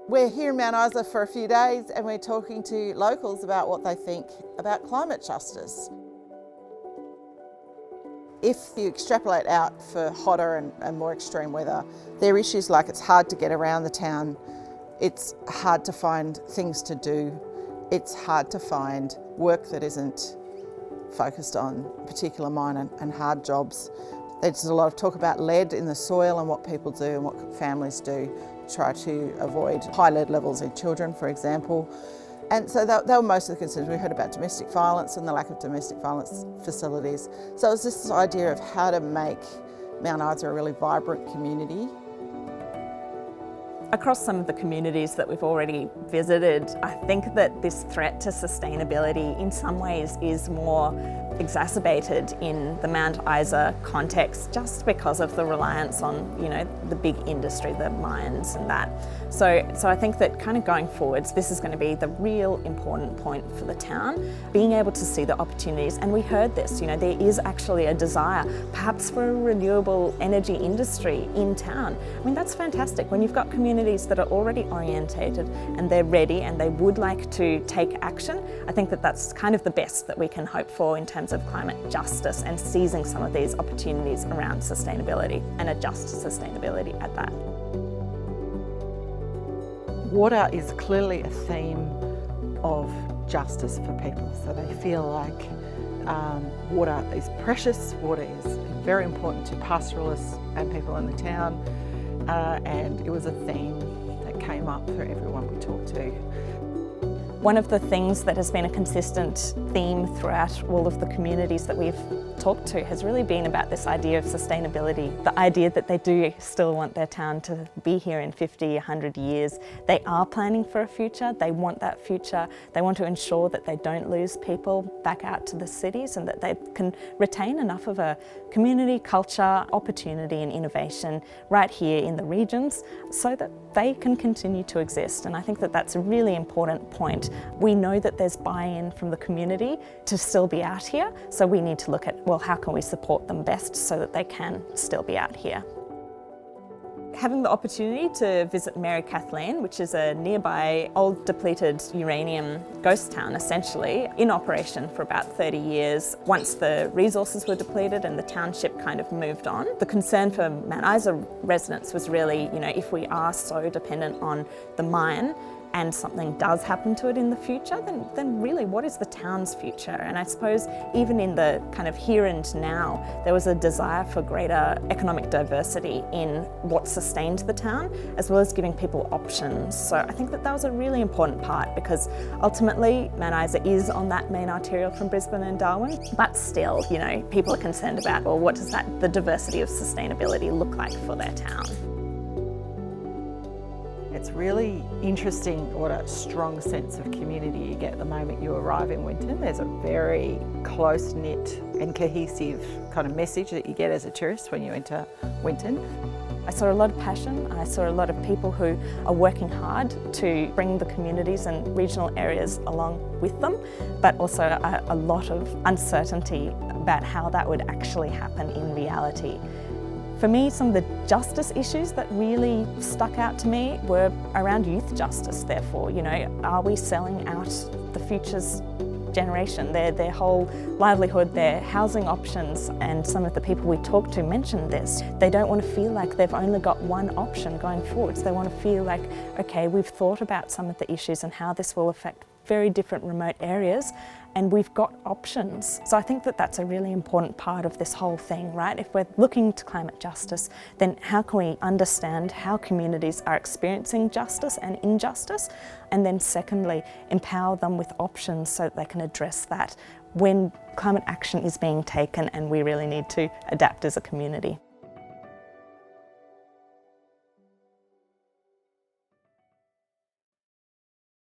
We're here in Mount Isa for a few days and we're talking to locals about what they think about climate justice. If you extrapolate out for hotter and more extreme weather, there are issues like it's hard to get around the town, it's hard to find things to do, it's hard to find work that isn't focused on particular mine and hard jobs. There's a lot of talk about lead in the soil and what people do and what families do to try to avoid high lead levels in children, for example. And so they were most of the concerns. We heard about domestic violence and the lack of domestic violence facilities. So it was this idea of how to make Mount Isa a really vibrant community. Across some of the communities that we've already visited, I think that this threat to sustainability in some ways is more exacerbated in the Mount Isa context just because of the reliance on, the big industry, the mines and that. So I think that kind of going forwards, this is going to be the real important point for the town, being able to see the opportunities. And we heard this, there is actually a desire perhaps for a renewable energy industry in town. I mean, that's fantastic. When you've got communities that are already orientated and they're ready and they would like to take action, I think that that's kind of the best that we can hope for in terms of climate justice and seizing some of these opportunities around sustainability and a just sustainability at that. Water is clearly a theme of justice for people, so they feel like water is precious, water is very important to pastoralists and people in the town, and it was a theme that came up for everyone we talked to. One of the things that has been a consistent theme throughout all of the communities that we've talked to has really been about this idea of sustainability, the idea that they do still want their town to be here in 50, 100 years. They are planning for a future, they want that future, they want to ensure that they don't lose people back out to the cities and that they can retain enough of a community, culture, opportunity and innovation right here in the regions so that they can continue to exist. And I think that that's a really important point. We know that there's buy-in from the community to still be out here, so we need to look at, well, how can we support them best so that they can still be out here? Having the opportunity to visit Mary Kathleen, which is a nearby old depleted uranium ghost town essentially, in operation for about 30 years. Once the resources were depleted and the township kind of moved on, the concern for Mount Isa residents was really, if we are so dependent on the mine and something does happen to it in the future, then really what is the town's future? And I suppose even in the kind of here and now, there was a desire for greater economic diversity in what sustained the town, as well as giving people options. So I think that was a really important part because ultimately Mount Isa is on that main arterial from Brisbane and Darwin, but still, people are concerned about, well, what does the diversity of sustainability look like for their town? It's really interesting what a strong sense of community you get the moment you arrive in Winton. There's a very close-knit and cohesive kind of message that you get as a tourist when you enter Winton. I saw a lot of passion, I saw a lot of people who are working hard to bring the communities and regional areas along with them, but also a lot of uncertainty about how that would actually happen in reality. For me, some of the justice issues that really stuck out to me were around youth justice, therefore. Are we selling out the future's generation, their whole livelihood, their housing options? And some of the people we talked to mentioned this. They don't want to feel like they've only got one option going forwards. They want to feel like, okay, we've thought about some of the issues and how this will affect very different remote areas, and we've got options. So I think that that's a really important part of this whole thing, right? If we're looking to climate justice, then how can we understand how communities are experiencing justice and injustice? And then secondly, empower them with options so that they can address that when climate action is being taken and we really need to adapt as a community.